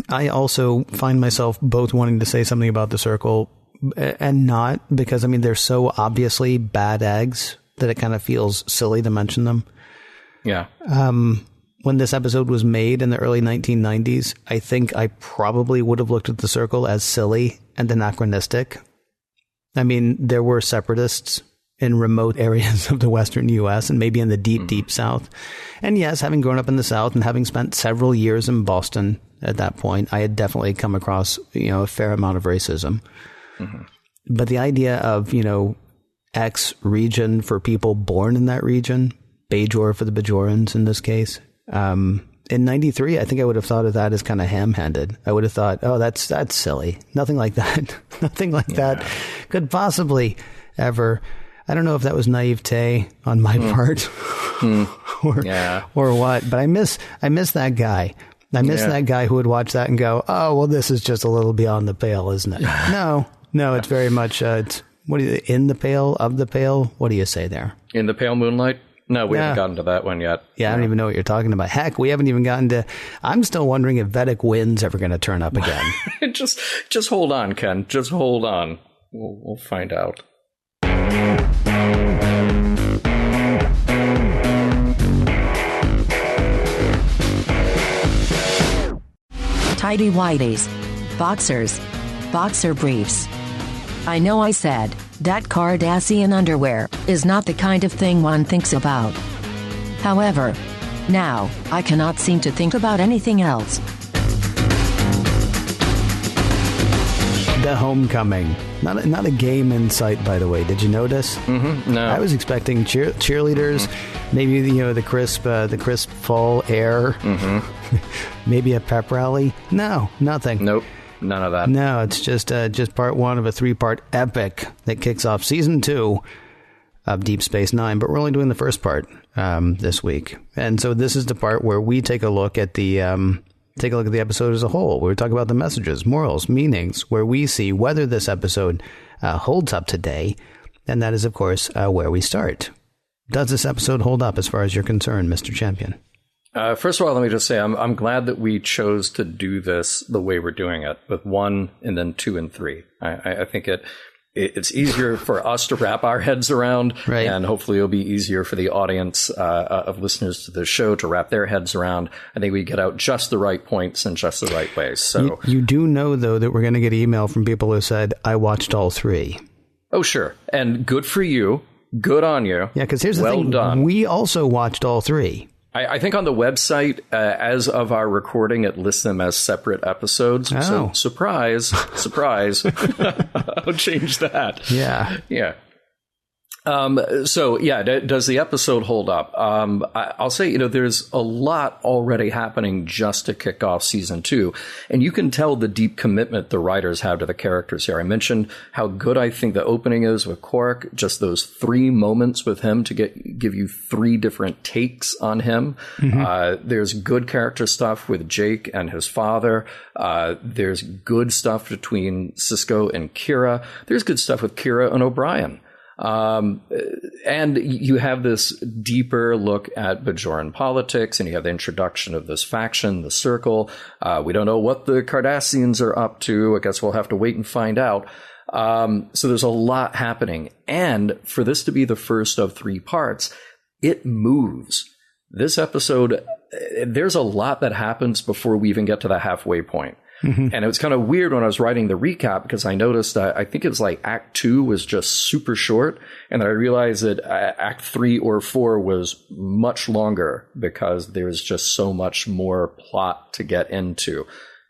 I also find myself both wanting to say something about the Circle and not, because, they're so obviously bad eggs that it kind of feels silly to mention them. Yeah. When this episode was made in the early 1990s, I think I probably would have looked at the Circle as silly and anachronistic. There were separatists in remote areas of the Western U.S. and maybe in the deep, deep South. And yes, having grown up in the South and having spent several years in Boston at that point, I had definitely come across, a fair amount of racism. But the idea of, X region for people born in that region, Bajor for the Bajorans in this case, in 93, I think I would have thought of that as kind of ham-handed. I would have thought, oh, that's silly. Nothing like that. Nothing like that could possibly ever. I don't know if that was naivete on my part or what, but I miss that guy. I miss that guy who would watch that and go, oh, well, this is just a little beyond the pale, isn't it? No, it's very much, what do you, in the pale, of the pale? What do you say there? In the pale moonlight? No, we haven't gotten to that one yet. Yeah, I don't even know what you're talking about. Heck, we haven't even gotten to, I'm still wondering if Vedic wind's ever going to turn up again. Just hold on, Ken. Just hold on. We'll find out. Tighty-whities. Boxers. Boxer briefs. I know I said that Cardassian underwear is not the kind of thing one thinks about. However, now I cannot seem to think about anything else. The Homecoming. Not a game in sight, by the way. Did you notice? No. I was expecting cheerleaders, maybe the crisp fall air, maybe a pep rally. No, nothing. Nope. None of that. No, it's just part one of a 3-part epic that kicks off season 2 of Deep Space Nine. But we're only doing the first part this week, and so this is the part where we take a look at the episode as a whole. Where we talk about the messages, morals, meanings, where we see whether this episode holds up today, and that is, of course, where we start. Does this episode hold up as far as you're concerned, Mr. Champion? First of all, let me just say I'm glad that we chose to do this the way we're doing it, with 1 and then 2 and 3. I think it's easier for us to wrap our heads around, right. And hopefully it'll be easier for the audience of listeners to the show to wrap their heads around. I think we get out just the right points in just the right ways. So you do know, though, that we're going to get email from people who said, I watched all 3. Oh, sure. And good for you. Good on you. Yeah, because here's the thing. Done. We also watched all 3. I think on the website, as of our recording, it lists them as separate episodes. Oh. So, surprise. I'll change that. Yeah. So yeah, does the episode hold up? I'll say, there's a lot already happening just to kick off season 2. And you can tell the deep commitment the writers have to the characters here. I mentioned how good I think the opening is with Quark, just those 3 moments with him to give you 3 different takes on him. Mm-hmm. There's good character stuff with Jake and his father. There's good stuff between Sisko and Kira. There's good stuff with Kira and O'Brien. And you have this deeper look at Bajoran politics, and you have the introduction of this faction, the Circle. We don't know what the Cardassians are up to. I guess we'll have to wait and find out. So there's a lot happening. And for this to be the first of 3 parts, it moves. This episode, there's a lot that happens before we even get to the halfway point. Mm-hmm. And it was kind of weird when I was writing the recap because I noticed that I think it was like Act 2 was just super short. And then I realized that Act 3 or 4 was much longer because there's just so much more plot to get into.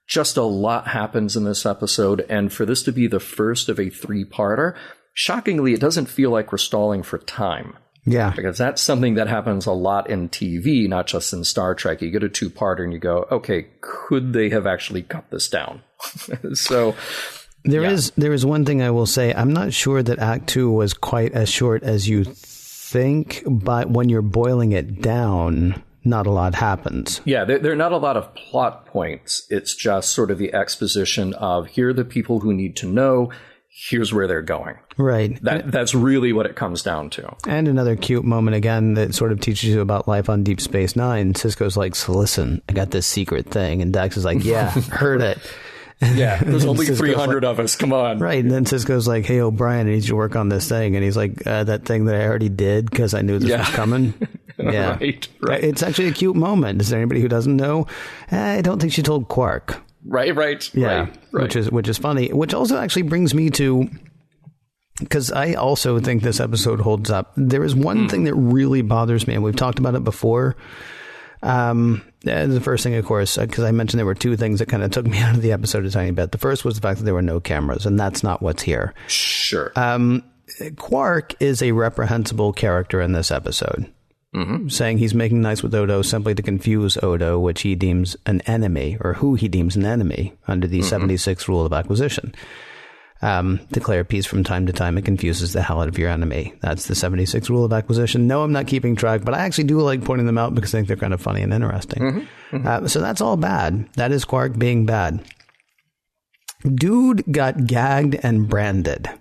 Just a lot happens in this episode. And for this to be the first of a 3-parter, shockingly, it doesn't feel like we're stalling for time. Yeah. Because that's something that happens a lot in TV, not just in Star Trek. You get a 2-parter and you go, okay, could they have actually cut this down? So there is one thing I will say. I'm not sure that Act 2 was quite as short as you think, but when you're boiling it down, not a lot happens. Yeah, there are not a lot of plot points. It's just sort of the exposition of here are the people who need to know. Here's where they're going. Right. That's really what it comes down to. And another cute moment, again, that sort of teaches you about life on Deep Space Nine. Sisko's like, so listen, I got this secret thing. And Dax is like, yeah, heard it. Yeah, there's only 300 of us. Come on. Right. And then Sisko's like, hey, O'Brien, I need you to work on this thing. And he's like, that thing that I already did because I knew this was coming. Yeah. Right. It's actually a cute moment. Is there anybody who doesn't know? I don't think she told Quark. Right. Yeah, right. Which is funny. Which also actually brings me to, because I also think this episode holds up. There is one thing that really bothers me, and we've talked about it before. The first thing, of course, because I mentioned there were 2 things that kind of took me out of the episode a tiny bit. The first was the fact that there were no cameras, and that's not what's here. Sure. Quark is a reprehensible character in this episode. Mm-hmm. Saying he's making nice with Odo simply to confuse Odo, which he deems an enemy, or who he deems an enemy, under the 76 rule of acquisition. Declare peace from time to time. It confuses the hell out of your enemy. That's the 76 rule of acquisition. No, I'm not keeping track, but I actually do like pointing them out because I think they're kind of funny and interesting. Mm-hmm. Mm-hmm. So that's all bad. That is Quark being bad. Dude got gagged and branded.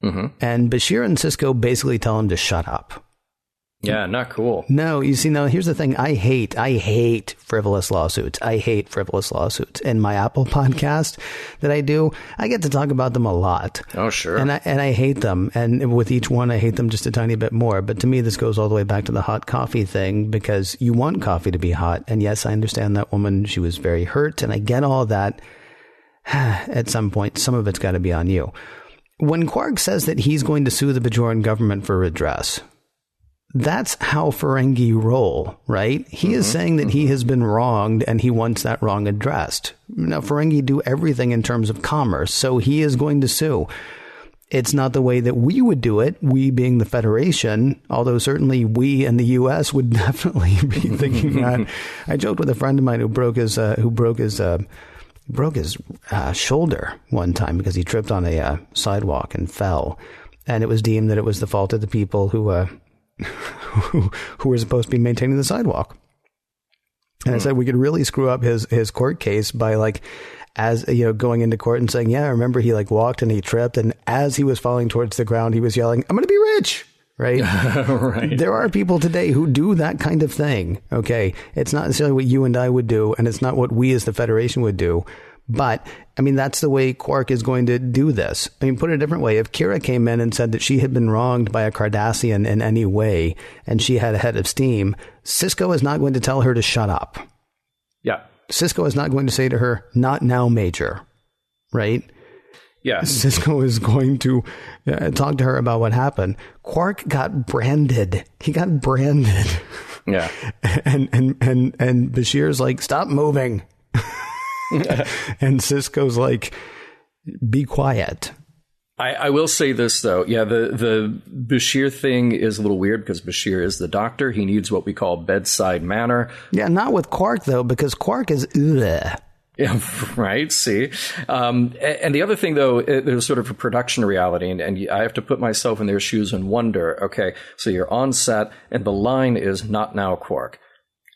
Mm-hmm. And Bashir and Sisko basically tell him to shut up. Yeah, not cool. No, you see, now here's the thing. I hate frivolous lawsuits. In my Apple podcast that I do, I get to talk about them a lot. Oh, sure. And I hate them. And with each one, I hate them just a tiny bit more. But to me, this goes all the way back to the hot coffee thing, because you want coffee to be hot. And yes, I understand that woman. She was very hurt. And I get all that. At some point, some of it's got to be on you. When Quark says that he's going to sue the Bajoran government for redress, that's how Ferengi roll, right? He is saying that he has been wronged and he wants that wrong addressed. Now, Ferengi do everything in terms of commerce, so he is going to sue. It's not the way that we would do it, we being the Federation, although certainly we in the U.S. would definitely be thinking that. I joked with a friend of mine who broke his shoulder one time because he tripped on a sidewalk and fell. And it was deemed that it was the fault of the people who were supposed to be maintaining the sidewalk. And I said we could really screw up his court case by, like, as you know, going into court and saying, yeah, I remember he like walked and he tripped, and as he was falling towards the ground, he was yelling, I'm going to be rich. Right. Right. There are people today who do that kind of thing. OK, it's not necessarily what you and I would do, and it's not what we as the Federation would do. But I mean, that's the way Quark is going to do this. I mean, put it a different way. If Kira came in and said that she had been wronged by a Cardassian in any way and she had a head of steam, Sisko is not going to tell her to shut up. Yeah. Sisko is not going to say to her, not now, Major. Right. Yeah. Sisko is going to talk to her about what happened. Quark got branded. He got branded. Yeah. And Bashir's like, stop moving. And Sisko's like, be quiet. I will say this, though. Yeah, the Bashir thing is a little weird because Bashir is the doctor. He needs what we call bedside manner. Yeah, not with Quark, though, because Quark is ugh. Yeah, right. See, and the other thing, though, there's sort of a production reality, and I have to put myself in their shoes and wonder, okay, so you're on set and the line is "Not now, Quark."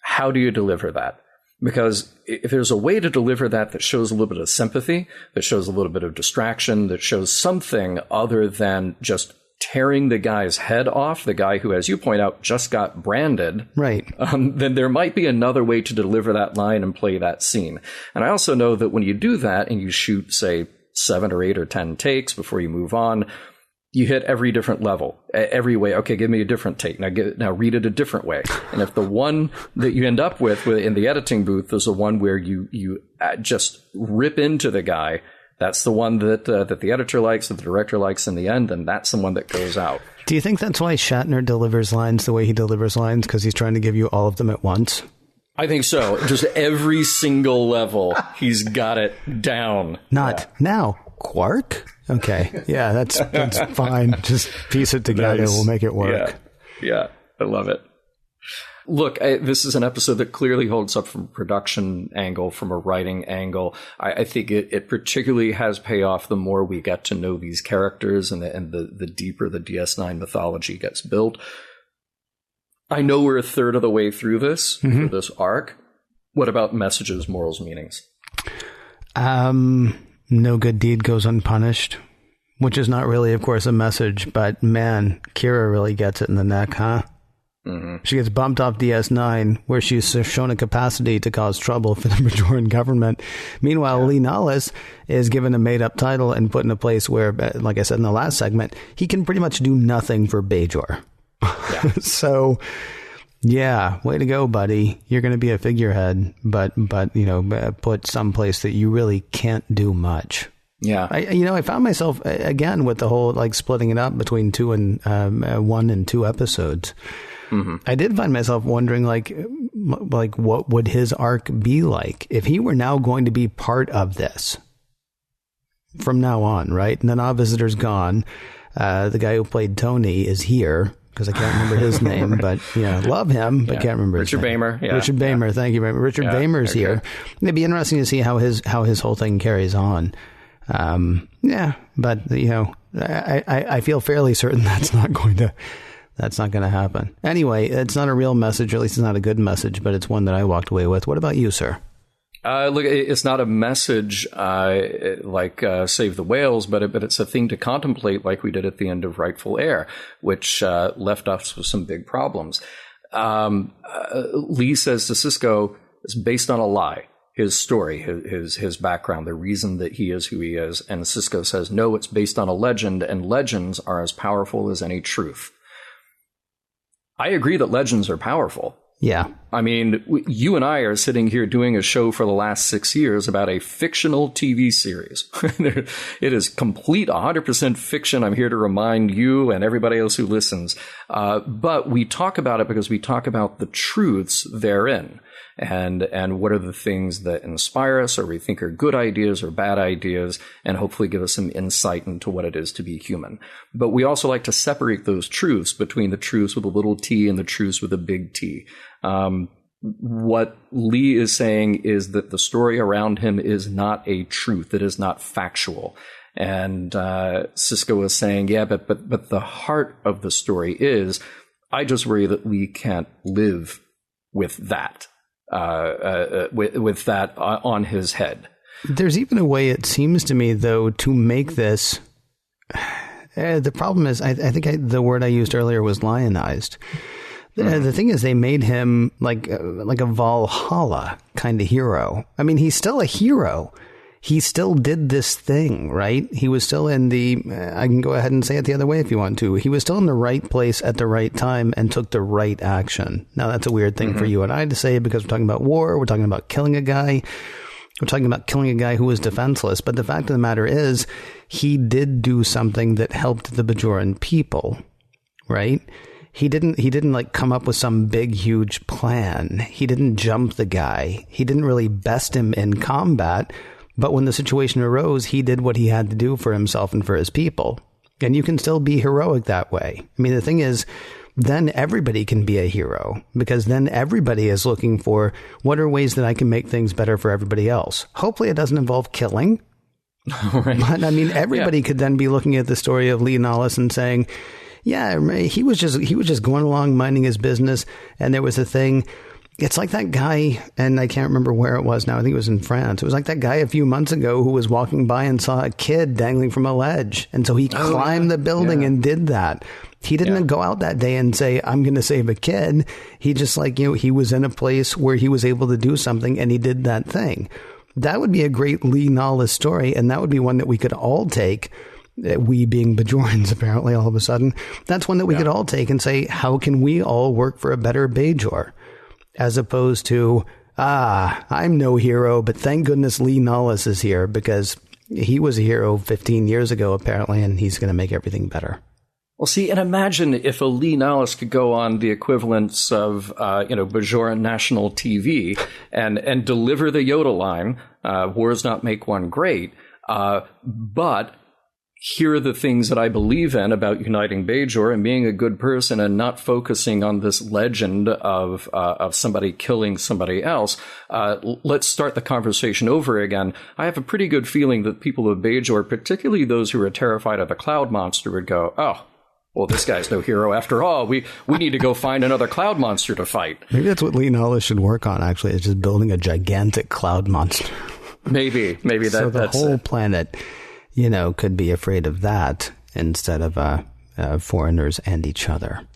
How do you deliver that? Because if there's a way to deliver that shows a little bit of sympathy, that shows a little bit of distraction, that shows something other than just tearing the guy's head off, the guy who, as you point out, just got branded, right? Then there might be another way to deliver that line and play that scene. And I also know that when you do that and you shoot, say, 7 or 8 or 10 takes before you move on, you hit every different level, every way. Okay, give me a different take. Now read it a different way. And if the one that you end up with in the editing booth is the one where you just rip into the guy, that's the one that the editor likes, that the director likes in the end, and that's the one that goes out. Do you think that's why Shatner delivers lines the way he delivers lines, because he's trying to give you all of them at once? I think so. Just every single level, he's got it down. Now, Quark? Okay. Yeah, that's fine. Just piece it together. Nice. We'll make it work. Yeah. I love it. Look, this is an episode that clearly holds up from a production angle, from a writing angle. I think it particularly has payoff the more we get to know these characters and the deeper the DS9 mythology gets built. I know we're a third of the way through this, for this arc. What about messages, morals, meanings? No good deed goes unpunished, which is not really, of course, a message, but man, Kira really gets it in the neck, huh? Mm-hmm. She gets bumped off DS9, where she's shown a capacity to cause trouble for the Bajoran government. Meanwhile, Lee Nallis is given a made-up title and put in a place where, like I said in the last segment, he can pretty much do nothing for Bajor. Yeah. So, yeah, way to go, buddy. You're going to be a figurehead, but put someplace that you really can't do much. Yeah. I found myself, again, with the whole, splitting it up between 1 and 2 episodes. Mm-hmm. I did find myself wondering, what would his arc be like if he were now going to be part of this from now on, right? And then our visitor's gone. The guy who played Tony is here, because I can't remember his name, but love him, but can't remember his name. Richard Beymer. Yeah. Richard Beymer, thank you very much. Richard Beymer's here. It'd be interesting to see how his whole thing carries on. But I feel fairly certain that's not going to happen. Anyway, it's not a real message, or at least it's not a good message, but it's one that I walked away with. What about you, sir? Look, it's not a message like Save the Whales, but it's a thing to contemplate, like we did at the end of Rightful Heir, which left us with some big problems. Lee says to Sisko, it's based on a lie. His story, his background, the reason that he is who he is. And Sisko says, no, it's based on a legend, and legends are as powerful as any truth. I agree that legends are powerful. Yeah. I mean, you and I are sitting here doing a show for the last 6 years about a fictional TV series. It is complete 100% fiction. I'm here to remind you and everybody else who listens. But we talk about it because we talk about the truths therein. And what are the things that inspire us, or we think are good ideas or bad ideas, and hopefully give us some insight into what it is to be human. But we also like to separate those truths between the truths with a little t and the truths with a big T. What Lee is saying is that the story around him is not a truth. It is not factual. And Sisko is saying, but the heart of the story is, I just worry that Lee can't live with that. With that on his head. There's even a way, it seems to me, though, to make this. The problem is, I think the word I used earlier was lionized. The thing is, they made him like a Valhalla kind of hero. I mean, he's still a hero. He still did this thing, right? He was still in I can go ahead and say it the other way if you want to. He was still in the right place at the right time and took the right action. Now, that's a weird thing for you and I to say, because we're talking about war. We're talking about killing a guy. We're talking about killing a guy who was defenseless. But the fact of the matter is, he did do something that helped the Bajoran people, right? He didn't come up with some big, huge plan. He didn't jump the guy. He didn't really best him in combat. But when the situation arose, he did what he had to do for himself and for his people. And you can still be heroic that way. I mean, the thing is, then everybody can be a hero, because then everybody is looking for what are ways that I can make things better for everybody else. Hopefully it doesn't involve killing. Right. But I mean, everybody could then be looking at the story of Lee Nollis and saying, yeah, he was just going along minding his business. And there was a thing. It's like that guy, and I can't remember where it was now. I think it was in France. It was like that guy a few months ago who was walking by and saw a kid dangling from a ledge. And so he climbed the building and did that. He didn't go out that day and say, I'm going to save a kid. He just he was in a place where he was able to do something and he did that thing. That would be a great Lee Nollis story. And that would be one that we could all take. We being Bajorans, apparently, all of a sudden. That's one that we could all take and say, how can we all work for a better Bajor? As opposed to, I'm no hero, but thank goodness Lee Nollis is here because he was a hero 15 years ago, apparently, and he's going to make everything better. Well, see, and imagine if a Lee Nollis could go on the equivalents of, Bajoran national TV and deliver the Yoda line, wars not make one great, but here are the things that I believe in about uniting Bajor and being a good person and not focusing on this legend of somebody killing somebody else. Let's start the conversation over again. I have a pretty good feeling that people of Bajor, particularly those who are terrified of the cloud monster, would go, oh, well, this guy's no hero after all. We need to go find another cloud monster to fight. Maybe that's what Lee Nollis should work on, actually, is just building a gigantic cloud monster. Maybe so that's the whole planet, could be afraid of that instead of foreigners and each other.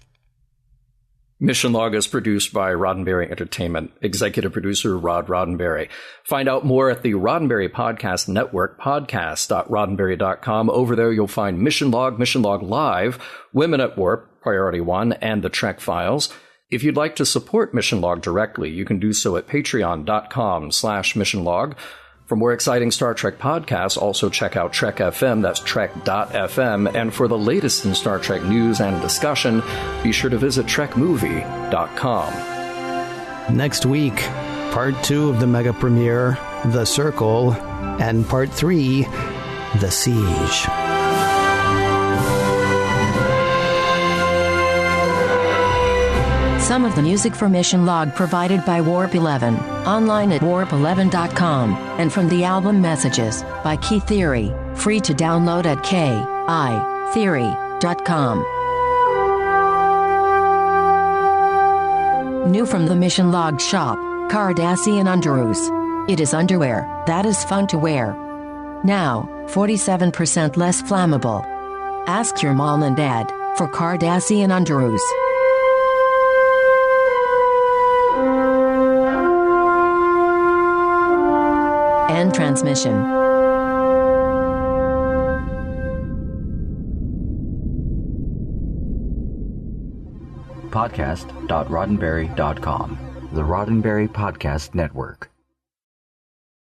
Mission Log is produced by Roddenberry Entertainment. Executive producer Rod Roddenberry. Find out more at the Roddenberry Podcast Network, podcast.roddenberry.com. Over there you'll find Mission Log Live, Women at Warp, Priority 1, and the Trek Files. If you'd like to support Mission Log directly, you can do so at patreon.com/missionlog. For more exciting Star Trek podcasts, also check out Trek FM, that's trek.fm. And for the latest in Star Trek news and discussion, be sure to visit trekmovie.com. Next week, Part 2 of the mega premiere, The Circle, and Part 3, The Siege. Some of the music for Mission Log provided by Warp 11, online at warp11.com, and from the album Messages by Key Theory, free to download at kitheory.com. New from the Mission Log shop, Cardassian Underoos. It is underwear that is fun to wear. Now, 47% less flammable. Ask your mom and dad for Cardassian Underoos. End transmission. Podcast.roddenberry.com, the Roddenberry Podcast Network.